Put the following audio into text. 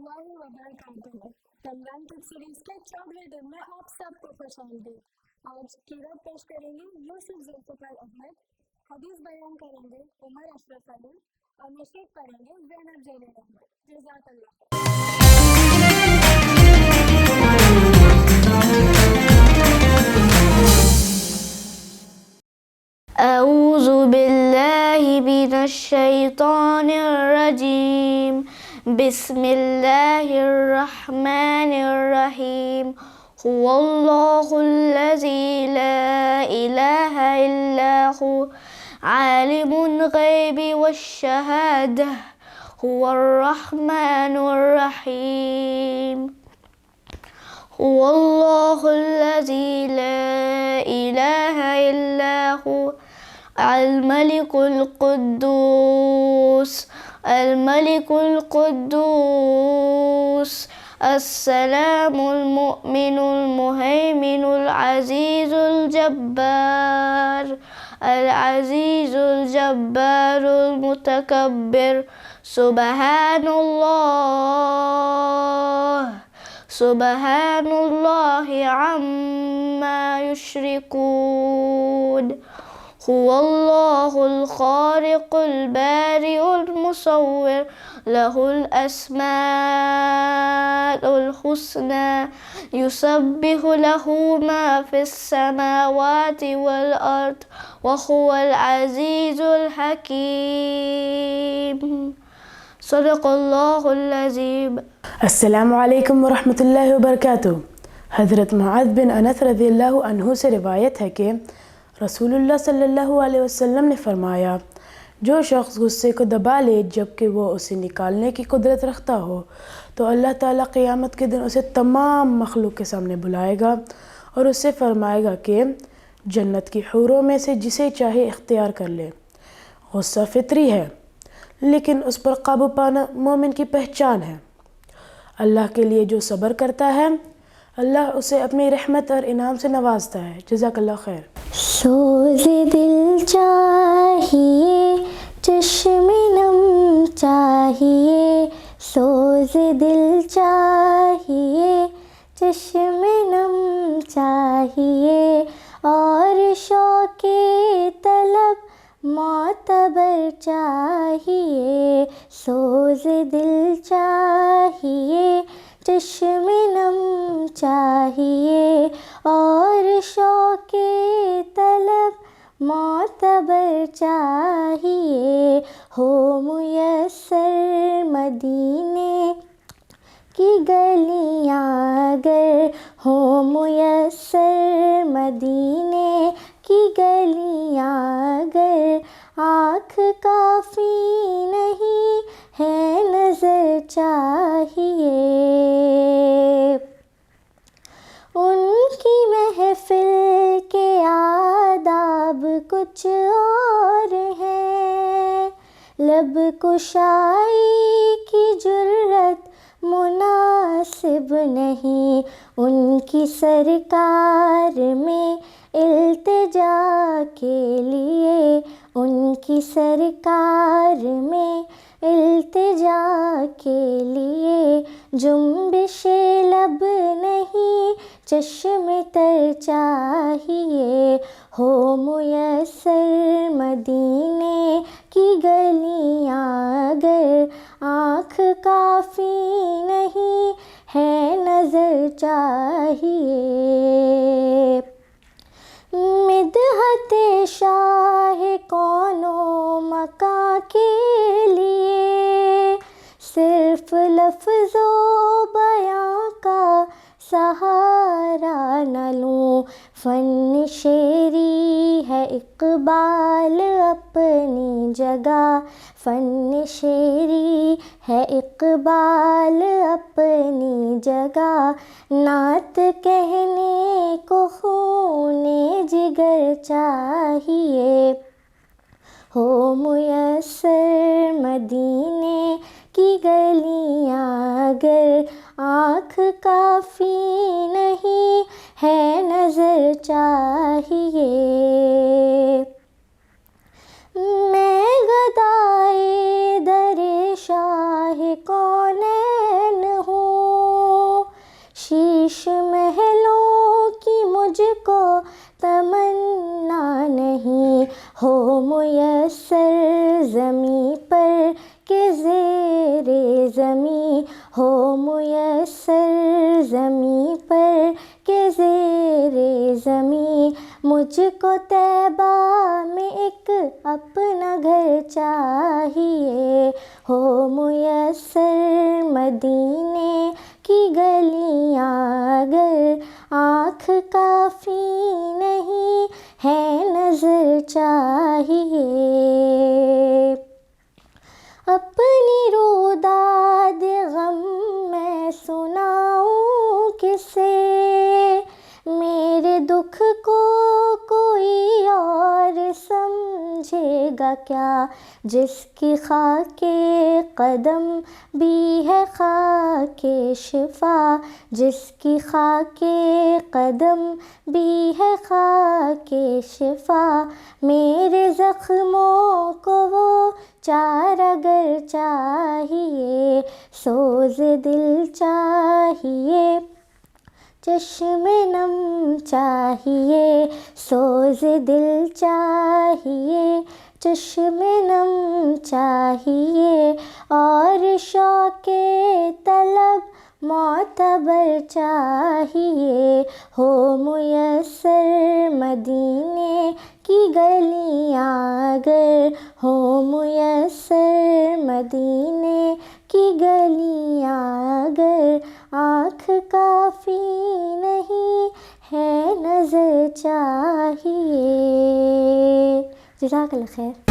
اللہ وبرکاتہ۔ رمضان تک سیریز کے 14ویں دن میں آپ سب کو خوش آمدید۔ آج قرات پیش کریں گے یوسف ذوالفقار احمد، حدیث بیان کریں گے عمر اشرف علی اور نشید پڑھیں گے زینب جیلن احمد۔ جزاک اللہ خیر۔ أعوذ بالله من الشيطان الرجيم بسم الله الرحمن الرحيم هو الله الذي لا إله إلا هو عالم الغيب والشهادة هو الرحمن الرحيم هو الله الذي لا إله إلا هو الملك القدوس السلام المؤمن المهيمن العزيز الجبار المتكبر سبحان الله عما يشركون هو الله الخالق البارئ المصور له الأسماء الحسنى يسبح له ما في السماوات والأرض وهو العزيز الحكيم صدق اللہ العظیم۔ السلام علیکم ورحمۃ اللہ وبرکاتہ۔ حضرت معاذ بن انس رضی اللہ عنہ سے روایت ہے کہ رسول اللہ صلی اللہ علیہ وسلم نے فرمایا، جو شخص غصے کو دبا لے جبکہ وہ اسے نکالنے کی قدرت رکھتا ہو تو اللہ تعالیٰ قیامت کے دن اسے تمام مخلوق کے سامنے بلائے گا اور اس سے فرمائے گا کہ جنت کی حوروں میں سے جسے چاہے اختیار کر لے۔ غصہ فطری ہے لیکن اس پر قابو پانا مومن کی پہچان ہے۔ اللہ کے لیے جو صبر کرتا ہے اللہ اسے اپنی رحمت اور انعام سے نوازتا ہے۔ جزاک اللہ خیر۔ سوز دل چاہیے، چشم نم چاہیے، سوز دل چاہیے، چشم نم چاہیے، اور شوق طلب معتبر چاہیے، سوز دل چاہیے، چشم نم چاہیے، اور شوق طلب معتبر چاہیے، ہو میسر مدینے کی گلیاں اگر، ہو میسر مدینے کی گلیاں اگر، آنکھ کافی نہیں ہے نظر چاہیے، ان کی محفل کے آداب کچھ اور ہیں، لب کشائی کی جرت مناسب نہیں، ان کی سرکار میں التجا کے لیے، ان کی سرکار میں التجا کے لیے، جنبش لب نہیں چشم تر چاہیے، ہو میسر مدینے کی گلیاں اگر، آنکھ کافی نہیں ہے نظر چاہیے، مدحت شاہ کون و مکاں کے لیے، صرف لفظ و بیاں کا سہارا نہ لوں، فن شعری ہے اقبال اپنی جگہ، فن شعری ہے اقبال اپنی جگہ، نعت کہنے کو خون جگر چاہیے، ہو میسر مدینے کی گلیاں اگر، آنکھ کافی نہیں ہے نظر چاہیے، میں گدائے در شاہ کونین عیش محلوں کی مجھ کو تمنا نہیں، ہو میسر زمیں پر کہ زیر زمیں، ہو میسر زمیں پر کہ زیر زمیں، مجھ کو طیبہ میں ایک اپنا گھر چاہیے، ہو میسر مدینے کی گلیاں اگر آنکھ کافی نہیں ہے نظر چاہیے، اپنی روداد غم میں سناؤں کسے، میرے دکھ کو کوئی اور سمجھے گا کیا، جس کی خاک قدم بھی ہے خاک شفا، جس کی خاک قدم بھی ہے خاک شفا، میرے زخموں کو وہ چارہ گر چاہیے، سوز دل چاہیے، چشم نم چاہیے، سوز دل چاہیے، چشم نم چاہیے، اور شوق طلب معتبر چاہیے، ہو میسر مدینے کی گلیاں اگر، ہو میسر مدینے کی گلیاں اگر آنکھ کافی نہیں ہے نظر چاہیے۔ جزاک اللہ خیر۔